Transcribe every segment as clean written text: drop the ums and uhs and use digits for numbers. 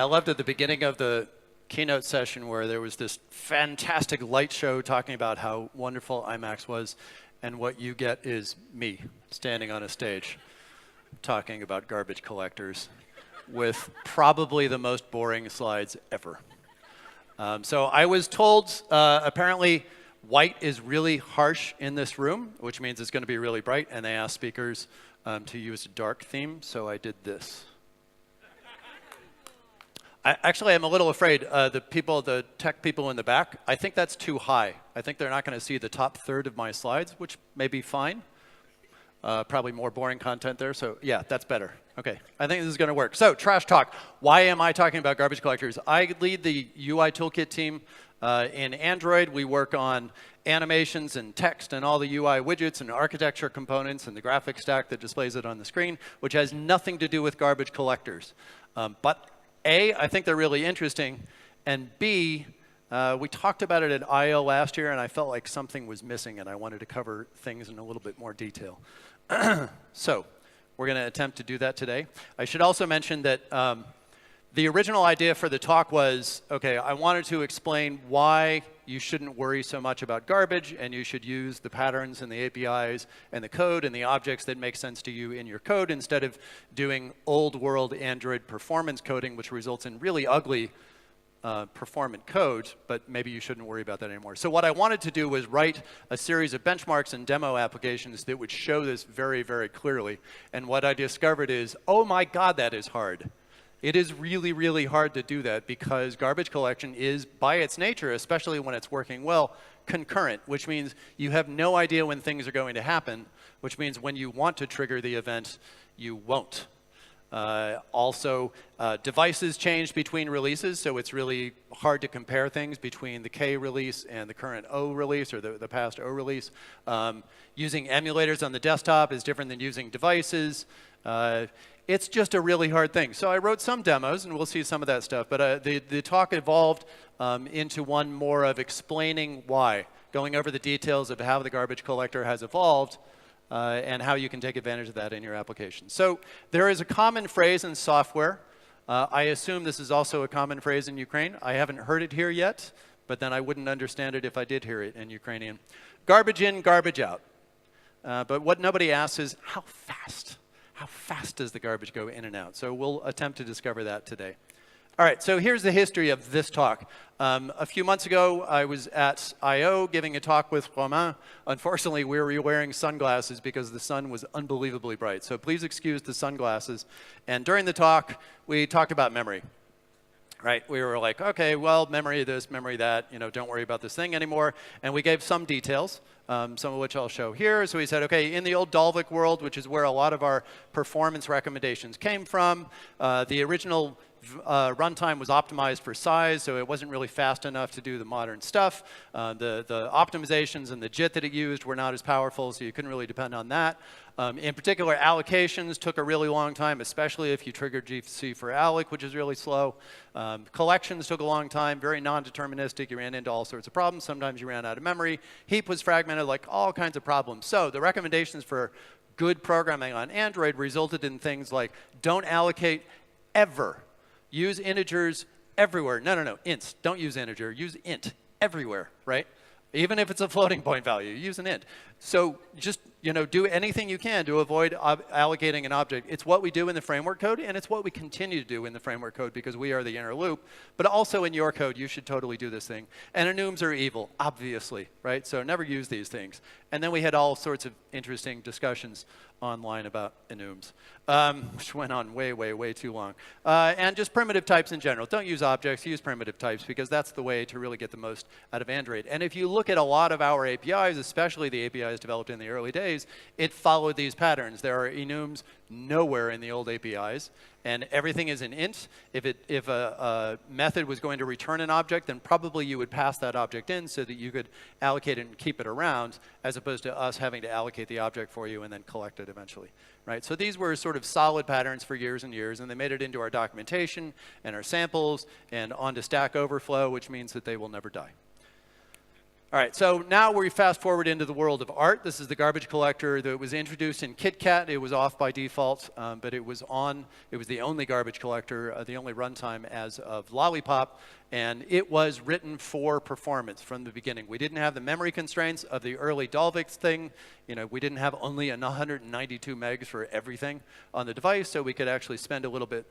I loved at the beginning of the keynote session where there was this fantastic light show talking about how wonderful IMAX was, and what you get is me standing on a stage talking about garbage collectors with probably the most boring slides ever. So I was told apparently white is really harsh in this room, which means it's going to be really bright, and they asked speakers to use a dark theme, so I did this. Actually, I'm a little afraid. The tech people in the back, I think that's too high. I think they're not going to see the top third of my slides, which may be fine. Probably more boring content there, so yeah, that's better. Okay, I think this is going to work. So, trash talk. Why am I talking about garbage collectors? I lead the UI toolkit team in Android. We work on animations and text and all the UI widgets and architecture components and the graphics stack that displays it on the screen, which has nothing to do with garbage collectors. But A, I think they're really interesting, and B, we talked about it at I/O last year, and I felt like something was missing, and I wanted to cover things in a little bit more detail. So we're going to attempt to do that today. I should also mention that the original idea for the talk was, okay, I wanted to explain why you shouldn't worry so much about garbage, and you should use the patterns and the APIs and the code and the objects that make sense to you in your code instead of doing old world Android performance coding, which results in really ugly performant code, but maybe you shouldn't worry about that anymore. So what I wanted to do was write a series of benchmarks and demo applications that would show this very, very clearly. And what I discovered is, oh my God, that is hard. It is really, really hard to do that because garbage collection is, by its nature, especially when it's working well, concurrent, which means you have no idea when things are going to happen, which means when you want to trigger the event, you won't. Also, devices change between releases, so it's really hard to compare things between the K release and the current O release or the past O release. Using emulators on the desktop is different than using devices. It's just a really hard thing. So I wrote some demos, and we'll see some of that stuff. But the talk evolved into one more of explaining why, going over the details of how the garbage collector has evolved and how you can take advantage of that in your application. So there is a common phrase in software. I assume this is also a common phrase in Ukraine. I haven't heard it here yet, but then I wouldn't understand it if I did hear it in Ukrainian. Garbage in, garbage out. But what nobody asks is, how fast? How fast does the garbage go in and out? So we'll attempt to discover that today. All right, so here's the history of this talk. A few months ago, I was at I/O giving a talk with Romain. Unfortunately, we were wearing sunglasses because the sun was unbelievably bright. So please excuse the sunglasses. And during the talk, we talked about memory. Right? We were like, okay, well, memory this, memory that, don't worry about this thing anymore. And we gave some details, some of which I'll show here. So we said, okay, in the old Dalvik world, which is where a lot of our performance recommendations came from, the original runtime was optimized for size, so it wasn't really fast enough to do the modern stuff. The optimizations and the JIT that it used were not as powerful, so you couldn't really depend on that. In particular, allocations took a really long time, especially if you triggered GC for alloc, which is really slow. Collections took a long time, very non-deterministic. You ran into all sorts of problems. Sometimes you ran out of memory. Heap was fragmented, like all kinds of problems. So the recommendations for good programming on Android resulted in things like don't allocate ever. Use integers everywhere. No, ints. Don't use integer. Use int everywhere, right? Even if it's a floating point value, use an int. So just do anything you can to avoid allocating an object. It's what we do in the framework code, and it's what we continue to do in the framework code because we are the inner loop. But also in your code, you should totally do this thing. And enums are evil, obviously, right? So never use these things. And then we had all sorts of interesting discussions online about enums, which went on way, way, way too long. And just primitive types in general. Don't use objects, use primitive types, because that's the way to really get the most out of Android. And if you look at a lot of our APIs, especially the APIs developed in the early days, it followed these patterns. There are enums nowhere in the old APIs, and everything is an int. If a method was going to return an object, then probably you would pass that object in so that you could allocate it and keep it around, as opposed to us having to allocate the object for you and then collect it eventually. Right? So these were sort of solid patterns for years and years, and they made it into our documentation and our samples and onto Stack Overflow, which means that they will never die. All right, so now we fast forward into the world of art. This is the garbage collector that was introduced in KitKat. It was off by default, but it was on. It was the only garbage collector, the only runtime as of Lollipop, and it was written for performance from the beginning. We didn't have the memory constraints of the early Dalvik thing. You know, we didn't have only 192 megs for everything on the device, so we could actually spend a little bit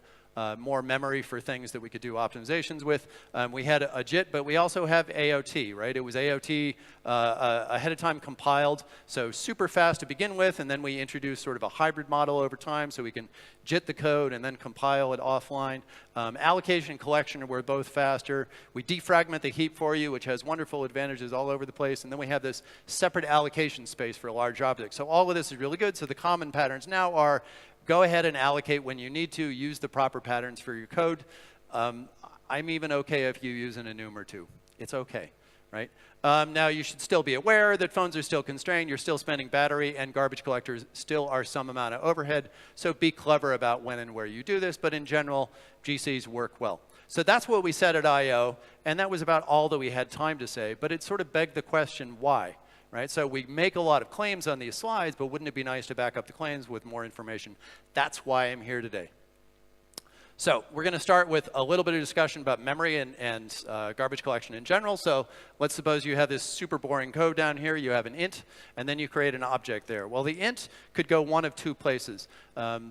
more memory for things that we could do optimizations with. We had a JIT, but we also have AOT, right? It was AOT ahead of time compiled, so super fast to begin with, and then we introduced sort of a hybrid model over time, so we can JIT the code and then compile it offline. Allocation and collection were both faster. We defragment the heap for you, which has wonderful advantages all over the place, and then we have this separate allocation space for a large object. So all of this is really good. So the common patterns now are go ahead and allocate when you need to. Use the proper patterns for your code. I'm even OK if you use an enum or two. It's OK, right? Now, you should still be aware that phones are still constrained. You're still spending battery, and garbage collectors still are some amount of overhead. So be clever about when and where you do this. But in general, GCs work well. So that's what we said at I/O. And that was about all that we had time to say. But it sort of begged the question, why? Right? So we make a lot of claims on these slides, but wouldn't it be nice to back up the claims with more information? That's why I'm here today. So we're going to start with a little bit of discussion about memory and garbage collection in general. So let's suppose you have this super boring code down here. You have an int, and then you create an object there. Well, the int could go one of two places.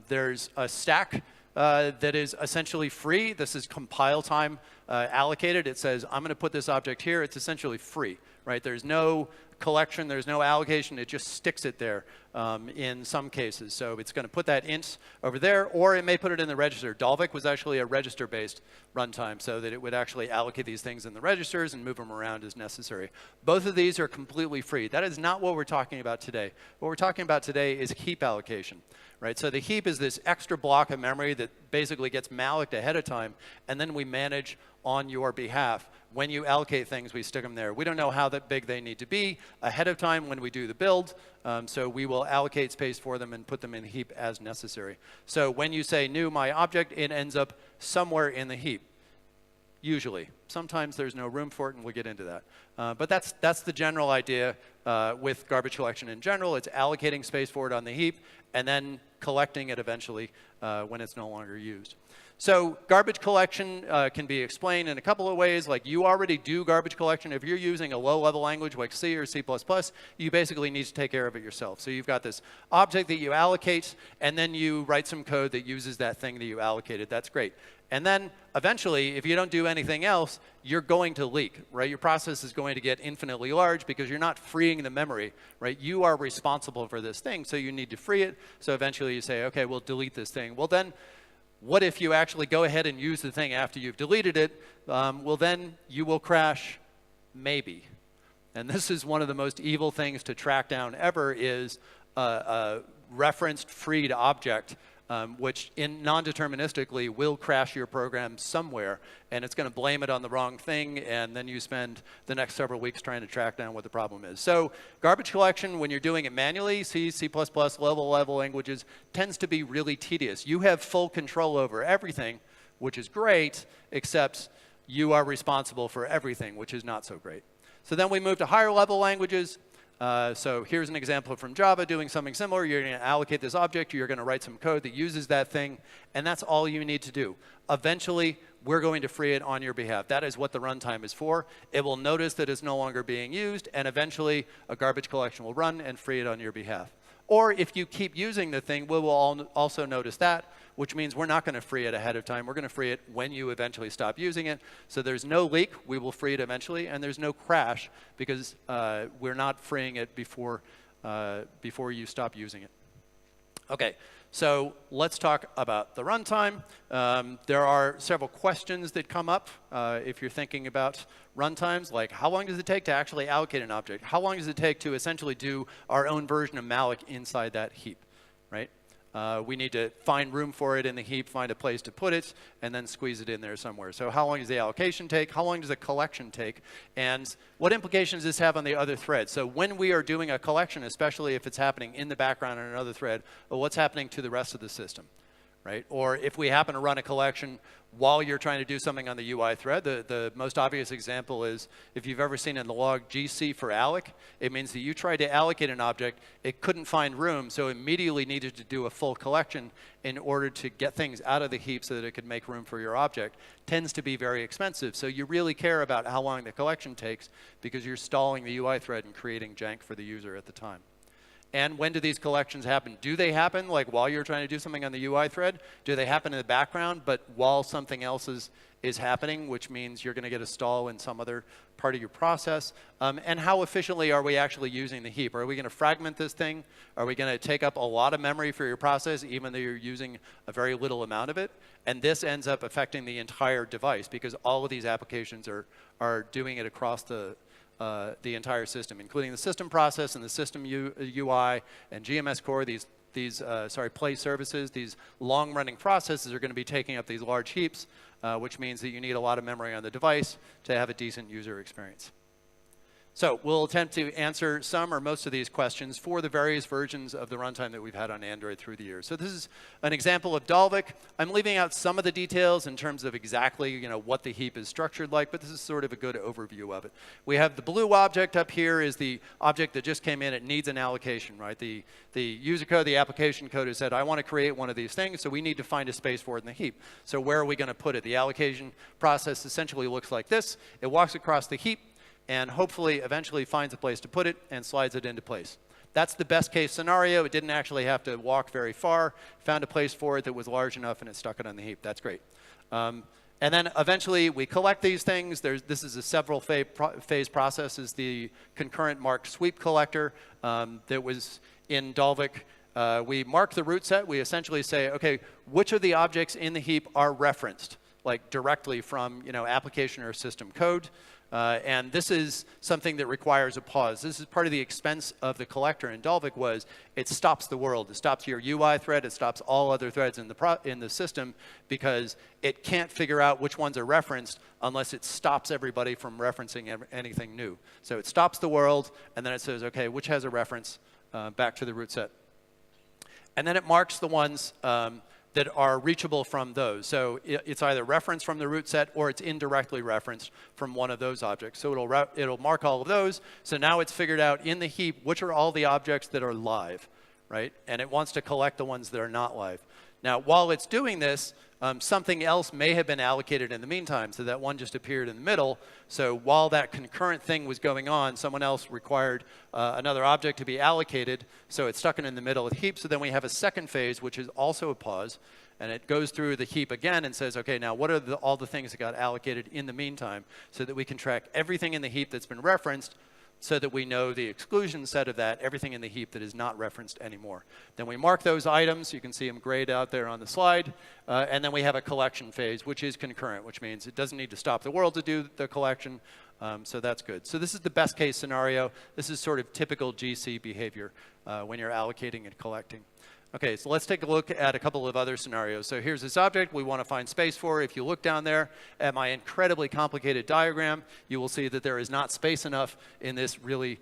There's a stack that is essentially free. This is compile time allocated. It says, I'm going to put this object here. It's essentially free, right? There's no collection, there's no allocation, it just sticks it there in some cases. So it's going to put that int over there, or it may put it in the register. Dalvik was actually a register-based runtime, so that it would actually allocate these things in the registers and move them around as necessary. Both of these are completely free. That is not what we're talking about today. What we're talking about today is heap allocation. Right? So the heap is this extra block of memory that basically gets mallocked ahead of time, and then we manage on your behalf. When you allocate things, we stick them there. We don't know how that big they need to be ahead of time when we do the build, so we will allocate space for them and put them in the heap as necessary. So when you say new my object, it ends up somewhere in the heap, usually. Sometimes there's no room for it, and we'll get into that. But that's the general idea with garbage collection in general. It's allocating space for it on the heap, and then collecting it eventually when it's no longer used. So garbage collection can be explained in a couple of ways. Like, you already do garbage collection. If you're using a low-level language like C or C++, you basically need to take care of it yourself. So you've got this object that you allocate, and then you write some code that uses that thing that you allocated. That's great. And then eventually, if you don't do anything else, you're going to leak, right? Your process is going to get infinitely large because you're not freeing the memory, right? You are responsible for this thing, so you need to free it. So eventually you say, OK, we'll delete this thing. Well, then what if you actually go ahead and use the thing after you've deleted it? Well, then you will crash, maybe. And this is one of the most evil things to track down ever, is a referenced freed object, which non-deterministically will crash your program somewhere, and it's going to blame it on the wrong thing, and then you spend the next several weeks trying to track down what the problem is. So garbage collection, when you're doing it manually, C, C++, low-level languages, tends to be really tedious. You have full control over everything, which is great, except you are responsible for everything, which is not so great. So then we move to higher-level languages. So here's an example from Java doing something similar. You're going to allocate this object. You're going to write some code that uses that thing. And that's all you need to do. Eventually, we're going to free it on your behalf. That is what the runtime is for. It will notice that it's no longer being used. And eventually, a garbage collection will run and free it on your behalf. Or if you keep using the thing, we will also notice that, which means we're not going to free it ahead of time. We're going to free it when you eventually stop using it. So there's no leak. We will free it eventually. And there's no crash because we're not freeing it before you stop using it. OK, so let's talk about the runtime. There are several questions that come up if you're thinking about runtimes, like how long does it take to actually allocate an object? How long does it take to essentially do our own version of malloc inside that heap, right? We need to find room for it in the heap, find a place to put it, and then squeeze it in there somewhere. So how long does the allocation take? How long does a collection take? And what implications does this have on the other thread? So when we are doing a collection, especially if it's happening in the background on another thread, well, what's happening to the rest of the system? right? Or if we happen to run a collection while you're trying to do something on the UI thread, the most obvious example is if you've ever seen in the log GC for alloc, it means that you tried to allocate an object, it couldn't find room, so immediately needed to do a full collection in order to get things out of the heap so that it could make room for your object. Tends to be very expensive, so you really care about how long the collection takes because you're stalling the UI thread and creating jank for the user at the time. And when do these collections happen? Do they happen like while you're trying to do something on the UI thread? Do they happen in the background, but while something else is happening, which means you're going to get a stall in some other part of your process? And how efficiently are we actually using the heap? Are we going to fragment this thing? Are we going to take up a lot of memory for your process, even though you're using a very little amount of it? And this ends up affecting the entire device because all of these applications are doing it across the entire system, including the system process and the system UI and GMS core. These play services, these long-running processes are going to be taking up these large heaps, which means that you need a lot of memory on the device to have a decent user experience. So we'll attempt to answer some or most of these questions for the various versions of the runtime that we've had on Android through the years. So this is an example of Dalvik. I'm leaving out some of the details in terms of exactly what the heap is structured like, but this is sort of a good overview of it. We have the blue object up here is the object that just came in. It needs an allocation, right? The user code, the application code has said, I want to create one of these things, so we need to find a space for it in the heap. So where are we going to put it? The allocation process essentially looks like this. It walks across the heap, and hopefully eventually finds a place to put it and slides it into place. That's the best case scenario. It didn't actually have to walk very far, found a place for it that was large enough, and it stuck it on the heap. That's great. And then eventually we collect these things. This is a several phase process. This is the concurrent marked sweep collector that was in Dalvik. We mark the root set. We essentially say, OK, which of the objects in the heap are referenced, like directly from application or system code? And this is something that requires a pause. This is part of the expense of the collector in Dalvik was it stops the world. It stops your UI thread. It stops all other threads in the system because it can't figure out which ones are referenced unless it stops everybody from referencing anything new. So it stops the world, and then it says, OK, which has a reference back to the root set. And then it marks the ones that are reachable from those. So it's either referenced from the root set or it's indirectly referenced from one of those objects. So it'll mark all of those. So now it's figured out in the heap which are all the objects that are live, right? And it wants to collect the ones that are not live. Now, while it's doing this, something else may have been allocated in the meantime. So that one just appeared in the middle. So while that concurrent thing was going on, someone else required another object to be allocated. So it's stuck in the middle of the heap. So then we have a second phase, which is also a pause. And it goes through the heap again and says, OK, now what are all the things that got allocated in the meantime so that we can track everything in the heap that's been referenced so that we know the exclusion set of that, everything in the heap that is not referenced anymore. Then we mark those items. You can see them grayed out there on the slide. And then we have a collection phase, which is concurrent, which means it doesn't need to stop the world to do the collection. So that's good. So this is the best case scenario. This is sort of typical GC behavior when you're allocating and collecting. OK, so let's take a look at a couple of other scenarios. So here's this object we want to find space for. If you look down there at my incredibly complicated diagram, you will see that there is not space enough in this really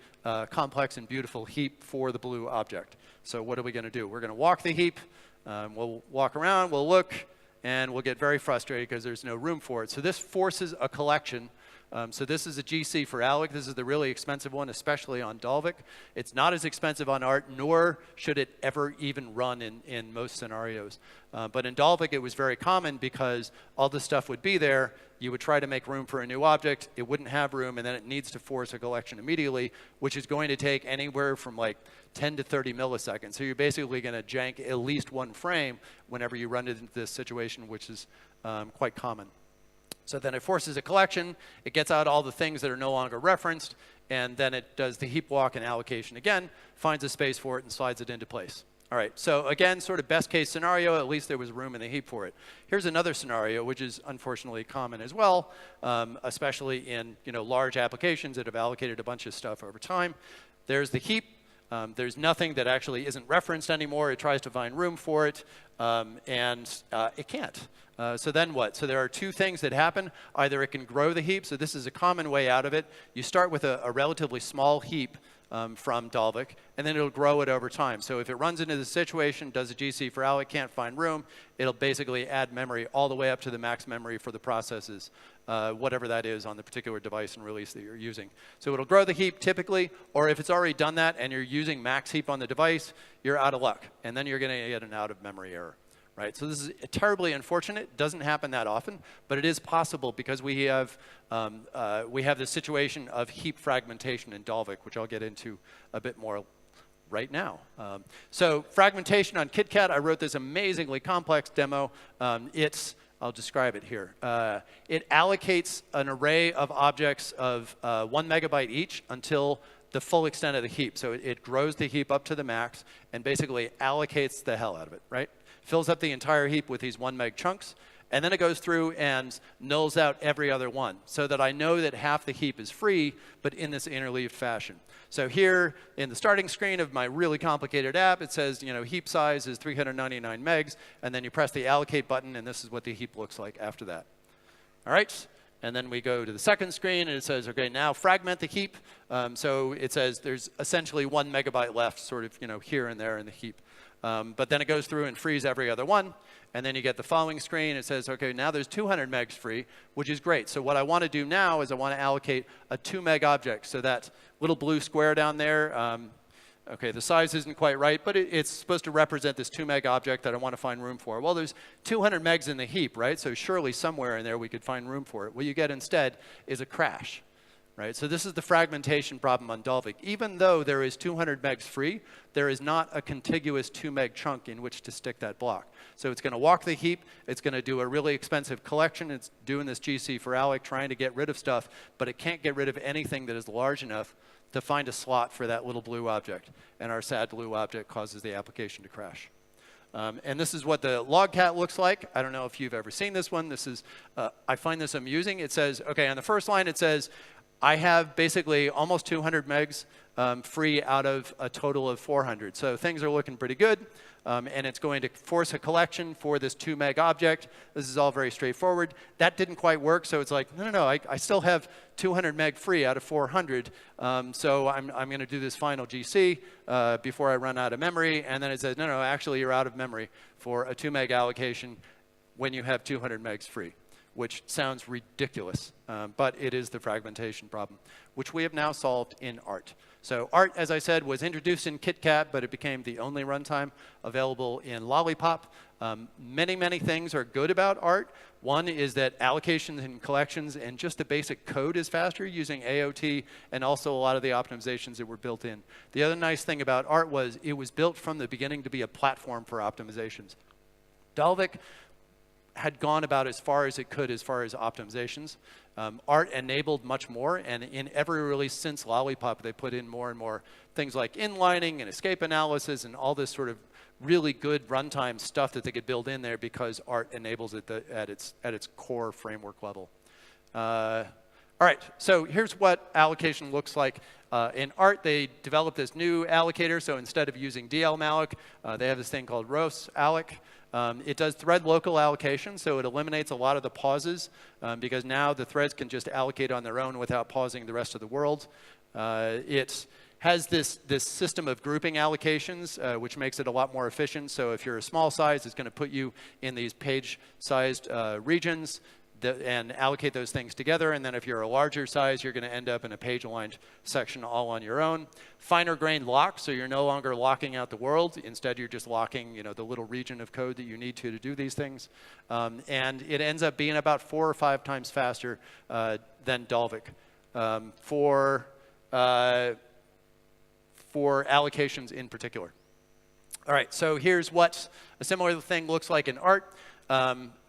complex and beautiful heap for the blue object. So what are we going to do? We're going to walk the heap. We'll walk around. We'll look. And we'll get very frustrated because there's no room for it. So this forces a collection. So this is a GC for alloc. This is the really expensive one, especially on Dalvik. It's not as expensive on Art, nor should it ever even run in most scenarios. But in Dalvik, it was very common because all this stuff would be there. You would try to make room for a new object. It wouldn't have room, and then it needs to force a collection immediately, which is going to take anywhere from like 10 to 30 milliseconds. So you're basically going to jank at least one frame whenever you run into this situation, which is quite common. So then it forces a collection. It gets out all the things that are no longer referenced. And then it does the heap walk and allocation again, finds a space for it, and slides it into place. All right, so again, sort of best case scenario, at least there was room in the heap for it. Here's another scenario, which is unfortunately common as well, especially in large applications that have allocated a bunch of stuff over time. There's the heap. There's nothing that actually isn't referenced anymore. It tries to find room for it, and it can't. So then what? So there are two things that happen. Either it can grow the heap. So this is a common way out of it. You start with a relatively small heap from Dalvik, and then it'll grow it over time. So if it runs into the situation, does a GC for alloc, can't find room, it'll basically add memory all the way up to the max memory for the processes, whatever that is on the particular device and release that you're using. So it'll grow the heap typically, or if it's already done that and you're using max heap on the device, you're out of luck, and then you're going to get an out of memory error. Right? So this is terribly unfortunate. It doesn't happen that often, but it is possible because we have this situation of heap fragmentation in Dalvik, which I'll get into a bit more right now. So fragmentation on KitKat, I wrote this amazingly complex demo. I'll describe it here. It allocates an array of objects of 1 megabyte each until the full extent of the heap. So it grows the heap up to the max and basically allocates the hell out of it, right? Fills up the entire heap with these 1 meg chunks, and then it goes through and nulls out every other one so that I know that half the heap is free, but in this interleaved fashion. So here in the starting screen of my really complicated app, it says, heap size is 399 megs, and then you press the allocate button, and this is what the heap looks like after that. All right? And then we go to the second screen, and it says, OK, now fragment the heap. So it says there's essentially 1 megabyte left sort of here and there in the heap. But then it goes through and frees every other one. And then you get the following screen. It says, OK, now there's 200 megs free, which is great. So what I want to do now is I want to allocate a 2 meg object. So that little blue square down there, OK, the size isn't quite right, but it's supposed to represent this 2 meg object that I want to find room for. Well, there's 200 megs in the heap, right? So surely somewhere in there we could find room for it. What you get instead is a crash. Right? So this is the fragmentation problem on Dalvik. Even though there is 200 megs free, there is not a contiguous 2 meg chunk in which to stick that block. So it's going to walk the heap. It's going to do a really expensive collection. It's doing this GC for alloc, trying to get rid of stuff, but it can't get rid of anything that is large enough to find a slot for that little blue object. And our sad blue object causes the application to crash. And this is what the logcat looks like. I don't know if you've ever seen this one. This is, I find this amusing. It says, OK, on the first line, it says, I have basically almost 200 megs free out of a total of 400. So things are looking pretty good. And it's going to force a collection for this 2 meg object. This is all very straightforward. That didn't quite work, so it's like, no, I still have 200 meg free out of 400. So I'm going to do this final GC before I run out of memory. And then it says, no, actually you're out of memory for a 2 meg allocation when you have 200 megs free, which sounds ridiculous, but it is the fragmentation problem, which we have now solved in Art. So Art, as I said, was introduced in KitKat, but it became the only runtime available in Lollipop. Many things are good about Art. One is that allocations and collections and just the basic code is faster using AOT, and also a lot of the optimizations that were built in. The other nice thing about Art was it was built from the beginning to be a platform for optimizations. Dalvik had gone about as far as it could as far as optimizations. Art enabled much more, and in every release since Lollipop, they put in more and more things like inlining and escape analysis and all this sort of really good runtime stuff that they could build in there because Art enables it at its core framework level. All right, so here's what allocation looks like. In Art, they developed this new allocator, so instead of using dlmalloc, they have this thing called ros alloc. It does thread local allocation, so it eliminates a lot of the pauses because now the threads can just allocate on their own without pausing the rest of the world. It has this system of grouping allocations, which makes it a lot more efficient. So if you're a small size, it's going to put you in these page-sized regions and allocate those things together. And then if you're a larger size, you're going to end up in a page-aligned section all on your own. Finer-grained lock, so you're no longer locking out the world. Instead, you're just locking the little region of code that you need to do these things. And it ends up being about 4 or 5 times faster than Dalvik for allocations in particular. All right, so here's what a similar thing looks like in Art.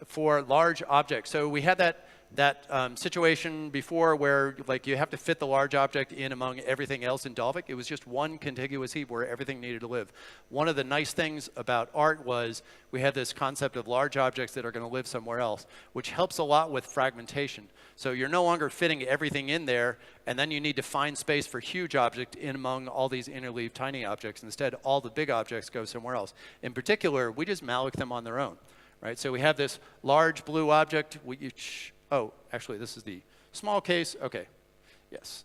For large objects. So we had that situation before where you have to fit the large object in among everything else in Dalvik. It was just one contiguous heap where everything needed to live. One of the nice things about Art was we had this concept of large objects that are going to live somewhere else, which helps a lot with fragmentation. So you're no longer fitting everything in there, and then you need to find space for huge objects in among all these interleaved tiny objects. Instead, all the big objects go somewhere else. In particular, we just malloc them on their own. Right, so we have this large blue object. Oh, actually, this is the small case. OK. Yes.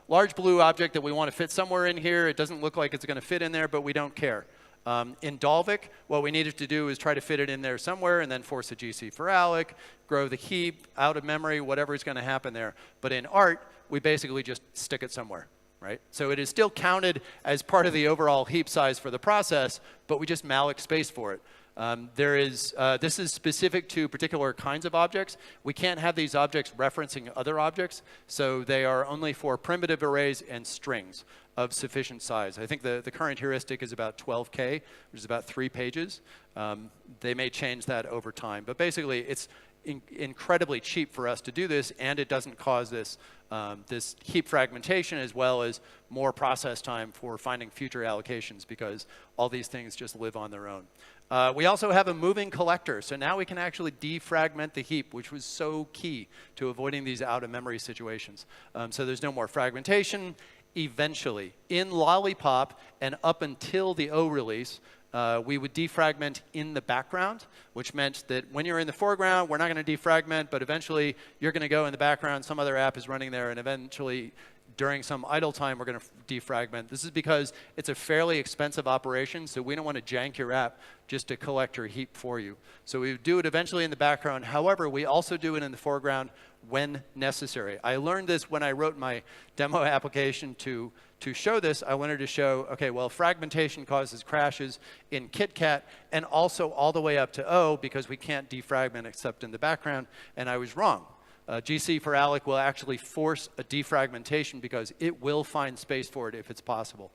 Large blue object that we want to fit somewhere in here. It doesn't look like it's going to fit in there, but we don't care. In Dalvik, what we needed to do is try to fit it in there somewhere and then force a GC for alloc, grow the heap out of memory, whatever is going to happen there. But in art, we basically just stick it somewhere, right? So it is still counted as part of the overall heap size for the process, but we just malloc space for it. This is specific to particular kinds of objects. We can't have these objects referencing other objects, so they are only for primitive arrays and strings of sufficient size. I think the current heuristic is about 12K, which is about 3 pages. They may change that over time, but basically it's incredibly cheap for us to do this, and it doesn't cause this heap fragmentation, as well as more process time for finding future allocations, because all these things just live on their own. We also have a moving collector, so now we can actually defragment the heap, which was so key to avoiding these out-of-memory situations. So there's no more fragmentation. Eventually, in Lollipop and up until the O release, we would defragment in the background, which meant that when you're in the foreground, we're not going to defragment, but eventually you're going to go in the background, some other app is running there, and eventually during some idle time, we're going to defragment. This is because it's a fairly expensive operation, so we don't want to jank your app just to collect your heap for you. So we do it eventually in the background. However, we also do it in the foreground when necessary. I learned this when I wrote my demo application to show this. I wanted to show, okay, well, fragmentation causes crashes in KitKat and also all the way up to O, because we can't defragment except in the background, and I was wrong. GC for alloc will actually force a defragmentation because it will find space for it if it's possible.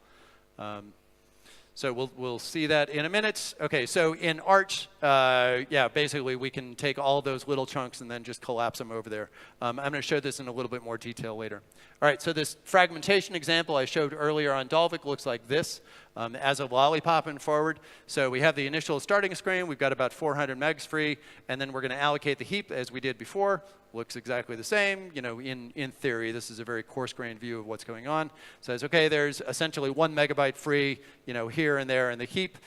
So we'll see that in a minute. Okay, so in Arch, yeah, basically we can take all those little chunks and then just collapse them over there. I'm going to show this in a little bit more detail later. All right, so this fragmentation example I showed earlier on Dalvik looks like this as a lollipop and forward. So we have the initial starting screen. We've got about 400 megs free, and then we're going to allocate the heap as we did before. Looks exactly the same. You know, in theory, this is a very coarse-grained view of what's going on. Says, okay, there's essentially 1 megabyte free, you know, here and there in the heap.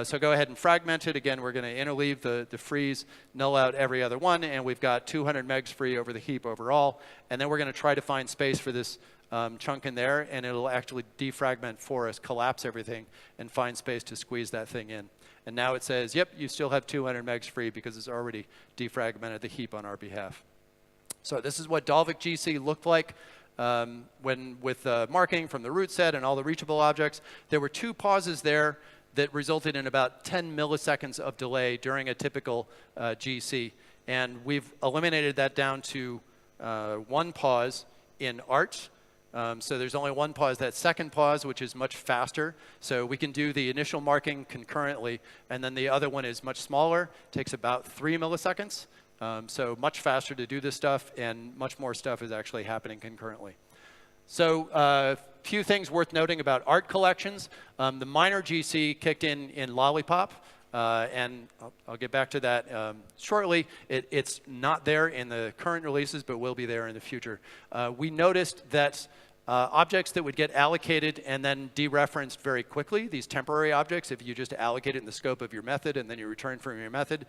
So go ahead and fragment it. Again, we're going to interleave the frees, null out every other one, and we've got 200 megs free over the heap overall. And then we're going to try to find space for this chunk in there, and it'll actually defragment for us, collapse everything, and find space to squeeze that thing in. And now it says, yep, you still have 200 megs free because it's already defragmented the heap on our behalf. So this is what Dalvik GC looked like with marking from the root set and all the reachable objects. There were 2 pauses there that resulted in about 10 milliseconds of delay during a typical GC. And we've eliminated that down to 1 pause in Arch. So there's only 1 pause, that second pause, which is much faster. So we can do the initial marking concurrently, and then the other one is much smaller, takes about 3 milliseconds. So much faster to do this stuff, and much more stuff is actually happening concurrently. So a few things worth noting about art collections. The minor GC kicked in Lollipop, and I'll get back to that shortly. It's not there in the current releases, but will be there in the future. We noticed that objects that would get allocated and then dereferenced very quickly, these temporary objects, if you just allocate it in the scope of your method and then you return from your method,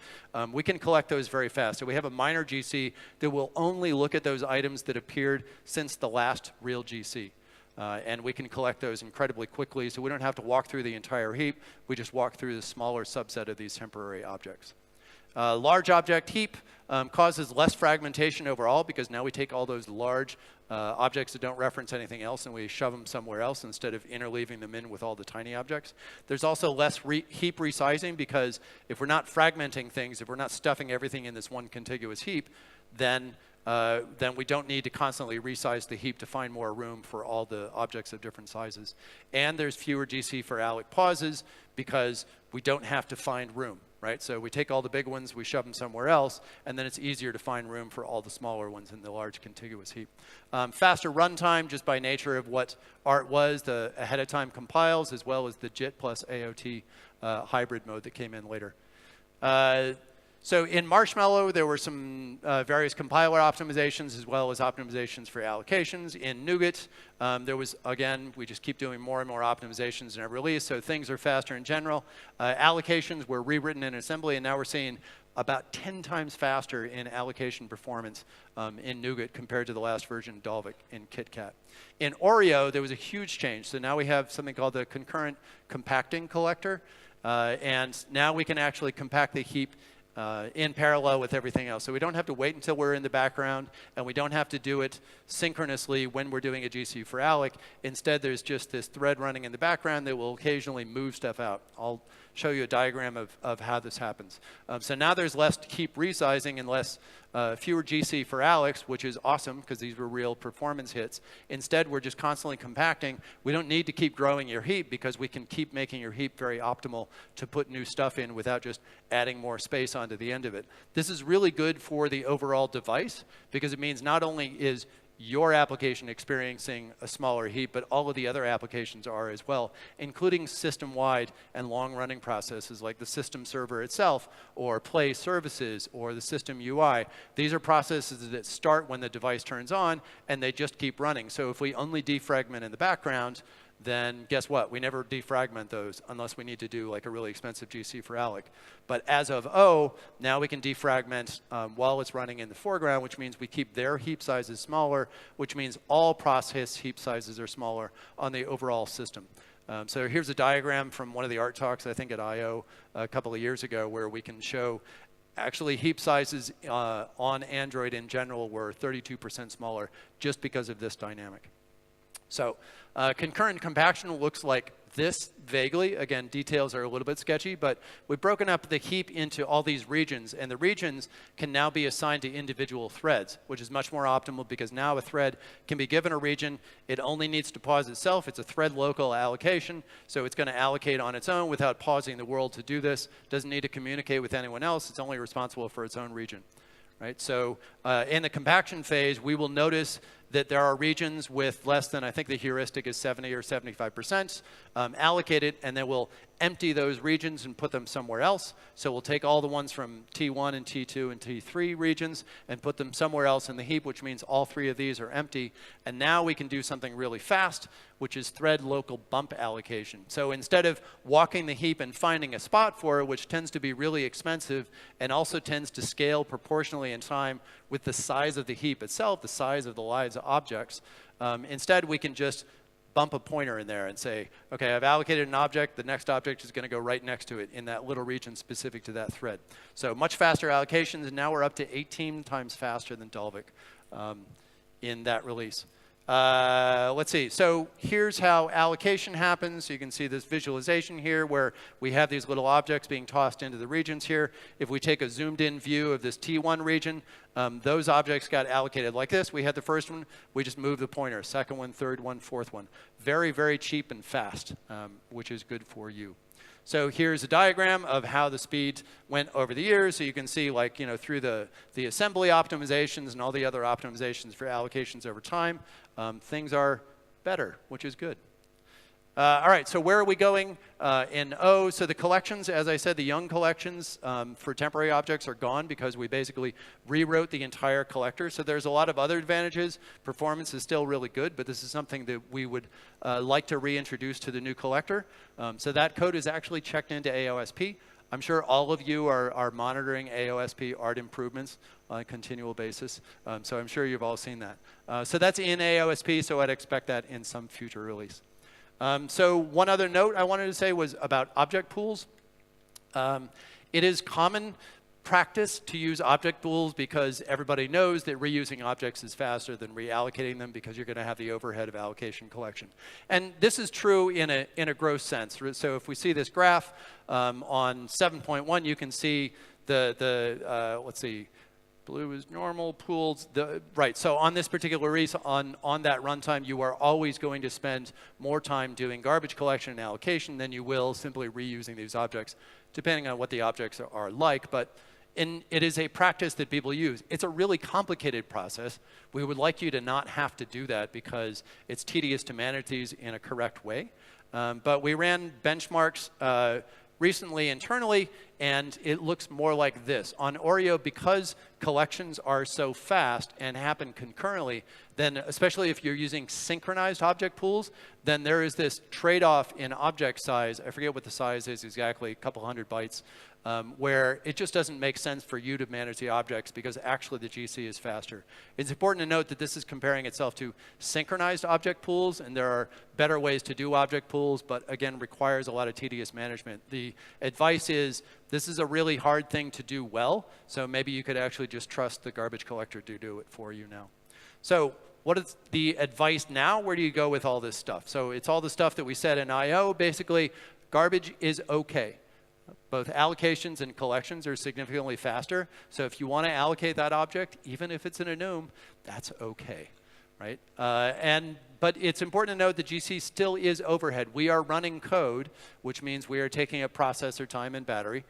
we can collect those very fast. So we have a minor GC that will only look at those items that appeared since the last real GC. And we can collect those incredibly quickly, so we don't have to walk through the entire heap. We just walk through the smaller subset of these temporary objects. Large object heap causes less fragmentation overall, because now we take all those large objects that don't reference anything else and we shove them somewhere else instead of interleaving them in with all the tiny objects. There's also less heap resizing, because if we're not fragmenting things, if we're not stuffing everything in this one contiguous heap, then we don't need to constantly resize the heap to find more room for all the objects of different sizes. And there's fewer GC for alloc pauses, because we don't have to find room, right? So we take all the big ones, we shove them somewhere else, and then it's easier to find room for all the smaller ones in the large contiguous heap. Faster runtime, just by nature of what art was, the ahead of time compiles, as well as the JIT plus AOT hybrid mode that came in later. So in Marshmallow, there were some various compiler optimizations as well as optimizations for allocations. In Nougat, there was, again, we just keep doing more and more optimizations in every release, so things are faster in general. Allocations were rewritten in assembly, and now we're seeing about 10 times faster in allocation performance in NuGet compared to the last version of Dalvik in KitKat. In Oreo, there was a huge change. So now we have something called the concurrent compacting collector. And now we can actually compact the heap in parallel with everything else. So we don't have to wait until we're in the background, and we don't have to do it synchronously when we're doing a GC for alloc. Instead, there's just this thread running in the background that will occasionally move stuff out. I'll show you a diagram of how this happens. So now there's less heap resizing and fewer GC for allocs, which is awesome because these were real performance hits. Instead, we're just constantly compacting. We don't need to keep growing your heap because we can keep making your heap very optimal to put new stuff in without just adding more space onto the end of it. This is really good for the overall device because it means not only is your application experiencing a smaller heap, but all of the other applications are as well, including system-wide and long-running processes like the system server itself, or Play services, or the system UI. These are processes that start when the device turns on, and they just keep running. So if we only defragment in the background, then guess what? We never defragment those unless we need to do like a really expensive GC for alloc. But as of O, now we can defragment while it's running in the foreground, which means we keep their heap sizes smaller, which means all process heap sizes are smaller on the overall system. So here's a diagram from one of the art talks, I think at I/O a couple of years ago, where we can show actually heap sizes on Android in general were 32% smaller just because of this dynamic. So concurrent compaction looks like this vaguely. Again, details are a little bit sketchy, but we've broken up the heap into all these regions, and the regions can now be assigned to individual threads, which is much more optimal because now a thread can be given a region. It only needs to pause itself. It's a thread local allocation, so it's going to allocate on its own without pausing the world to do this. Doesn't need to communicate with anyone else. It's only responsible for its own region. Right? So in the compaction phase, we will notice that there are regions with less than, I think the heuristic is 70 or 75% allocated, and then we'll empty those regions and put them somewhere else. So we'll take all the ones from T1 and T2 and T3 regions and put them somewhere else in the heap, which means all three of these are empty. And now we can do something really fast, which is thread local bump allocation. So instead of walking the heap and finding a spot for it, which tends to be really expensive and also tends to scale proportionally in time with the size of the heap itself, the size of the lives of objects, instead we can just bump a pointer in there and say, okay, I've allocated an object, the next object is going to go right next to it in that little region specific to that thread. So much faster allocations, and now we're up to 18 times faster than Dalvik in that release. Let's see. So here's how allocation happens. So you can see this visualization here where we have these little objects being tossed into the regions here. If we take a zoomed in view of this T1 region, those objects got allocated like this. We had the first one. We just moved the pointer. Second one, third one, fourth one. Very, very cheap and fast, which is good for you. So here's a diagram of how the speed went over the years. So you can see, like, through the assembly optimizations and all the other optimizations for allocations over time, things are better, which is good. All right, so where are we going in O? So the collections, as I said, the young collections for temporary objects are gone because we basically rewrote the entire collector. So there's a lot of other advantages. Performance is still really good, but this is something that we would like to reintroduce to the new collector. So that code is actually checked into AOSP. I'm sure all of you are monitoring AOSP art improvements on a continual basis. So I'm sure you've all seen that. So that's in AOSP, so I'd expect that in some future release. So one other note I wanted to say was about object pools. It is common practice to use object pools because everybody knows that reusing objects is faster than reallocating them because you're going to have the overhead of allocation collection. And this is true in a gross sense. So if we see this graph on 7.1, you can see let's see, blue is normal, pools, right. So on this particular release, on that runtime, you are always going to spend more time doing garbage collection and allocation than you will simply reusing these objects, depending on what the objects are like. But it is a practice that people use. It's a really complicated process. We would like you to not have to do that because it's tedious to manage these in a correct way. But we ran benchmarks recently internally, and it looks more like this. On Oreo, because collections are so fast and happen concurrently, then especially if you're using synchronized object pools, then there is this trade-off in object size. I forget what the size is exactly, a couple hundred bytes, where it just doesn't make sense for you to manage the objects because actually the GC is faster. It's important to note that this is comparing itself to synchronized object pools, and there are better ways to do object pools, but again, requires a lot of tedious management. The advice is this is a really hard thing to do well, so maybe you could actually just trust the garbage collector to do it for you now. So what is the advice now? Where do you go with all this stuff? So it's all the stuff that we said in I/O. Basically, garbage is OK. Both allocations and collections are significantly faster. So if you want to allocate that object, even if it's in an enum, that's OK, right? But it's important to note that GC still is overhead. We are running code, which means we are taking up processor time and battery.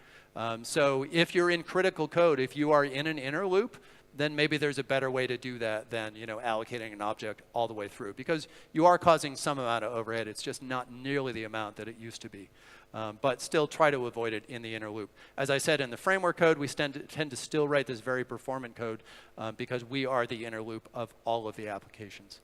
So if you're in critical code, if you are in an inner loop, then maybe there's a better way to do that than allocating an object all the way through. Because you are causing some amount of overhead. It's just not nearly the amount that it used to be. But still try to avoid it in the inner loop. As I said, in the framework code, we tend to still write this very performant code because we are the inner loop of all of the applications.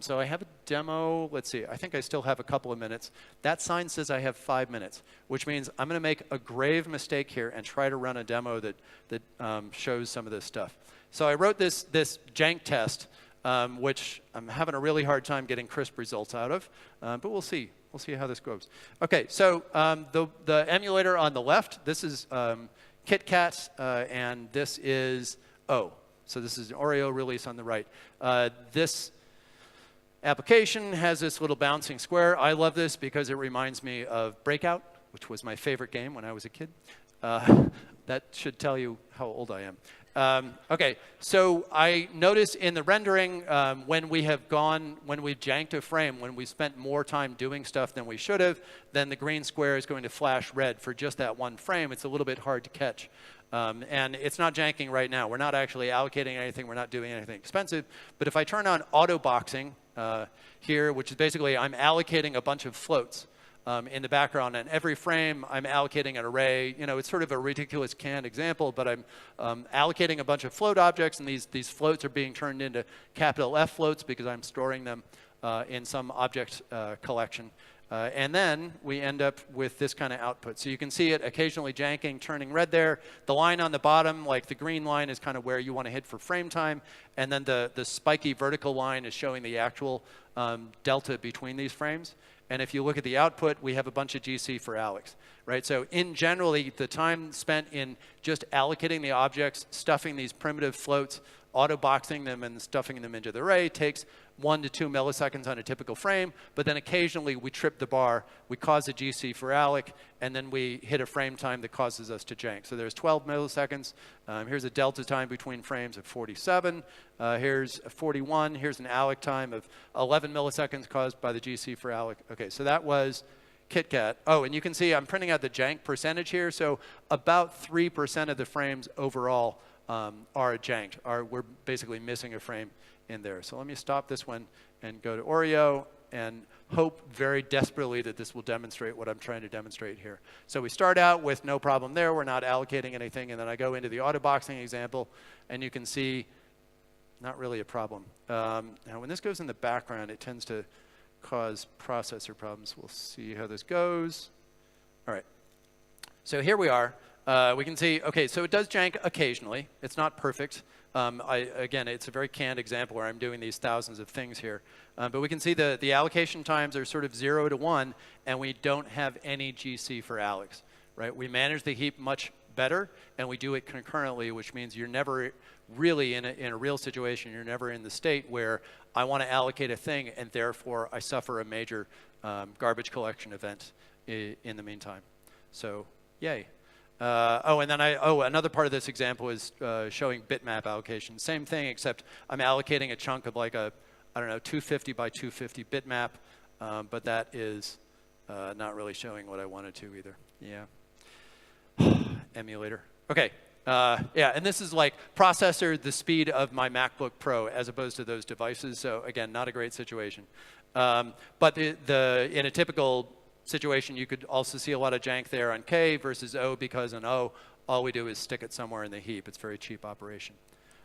So I have a demo. Let's see. I think I still have a couple of minutes. That sign says I have 5 minutes, which means I'm going to make a grave mistake here and try to run a demo that shows some of this stuff. So I wrote this jank test, which I'm having a really hard time getting crisp results out of. But we'll see. We'll see how this goes. OK, so the emulator on the left, this is KitKat, and this is O. So this is an Oreo release on the right. This application has this little bouncing square. I love this because it reminds me of Breakout, which was my favorite game when I was a kid. That should tell you how old I am. OK, so I notice in the rendering when we've janked a frame, when we spent more time doing stuff than we should have, then the green square is going to flash red for just that one frame. It's a little bit hard to catch. And it's not janking right now. We're not actually allocating anything. We're not doing anything expensive. But if I turn on auto boxing here, which is basically I'm allocating a bunch of floats in the background, and every frame I'm allocating an array. It's sort of a ridiculous canned example, but I'm allocating a bunch of float objects, and these floats are being turned into capital F floats because I'm storing them in some object collection. And then we end up with this kind of output. So you can see it occasionally janking, turning red there. The line on the bottom, like the green line, is kind of where you want to hit for frame time. And then the spiky vertical line is showing the actual delta between these frames. And if you look at the output, we have a bunch of GC for Alex, right? So in generally, the time spent in just allocating the objects, stuffing these primitive floats, auto-boxing them and stuffing them into the array takes 1 to 2 milliseconds on a typical frame, but then occasionally we trip the bar, we cause a GC for alloc, and then we hit a frame time that causes us to jank. So there's 12 milliseconds. Here's a delta time between frames of 47. Here's 41. Here's an alloc time of 11 milliseconds caused by the GC for alloc. OK, so that was KitKat. Oh, and you can see I'm printing out the jank percentage here. So about 3% of the frames overall are janked. We're basically missing a frame in there. So let me stop this one and go to Oreo and hope very desperately that this will demonstrate what I'm trying to demonstrate here. So we start out with no problem there. We're not allocating anything. And then I go into the auto-boxing example, and you can see not really a problem. Now, when this goes in the background, it tends to cause processor problems. We'll see how this goes. All right. So here we are. We can see, OK, so it does jank occasionally. It's not perfect. Again, it's a very canned example where I'm doing these thousands of things here. But we can see the allocation times are sort of 0 to 1, and we don't have any GC for Alex, right? We manage the heap much better, and we do it concurrently, which means you're never really in a real situation. You're never in the state where I want to allocate a thing, and therefore I suffer a major garbage collection event in the meantime. So yay. And then another part of this example is showing bitmap allocation. Same thing, except I'm allocating a chunk of like a, 250 by 250 bitmap, but that is not really showing what I wanted to either. Yeah. Emulator. OK. Yeah, and this is like processor the speed of my MacBook Pro as opposed to those devices. So again, not a great situation. But in a typical situation, you could also see a lot of jank there on K versus O, because on O, all we do is stick it somewhere in the heap. It's a very cheap operation.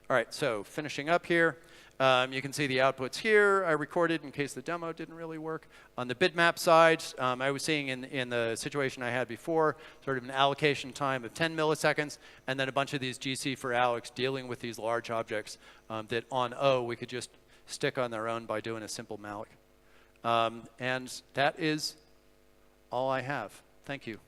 All right, so finishing up here, you can see the outputs here I recorded in case the demo didn't really work. On the bitmap side, I was seeing in the situation I had before, sort of an allocation time of 10 milliseconds, and then a bunch of these GC for allocs dealing with these large objects that on O we could just stick on their own by doing a simple malloc. And that is all I have. Thank you.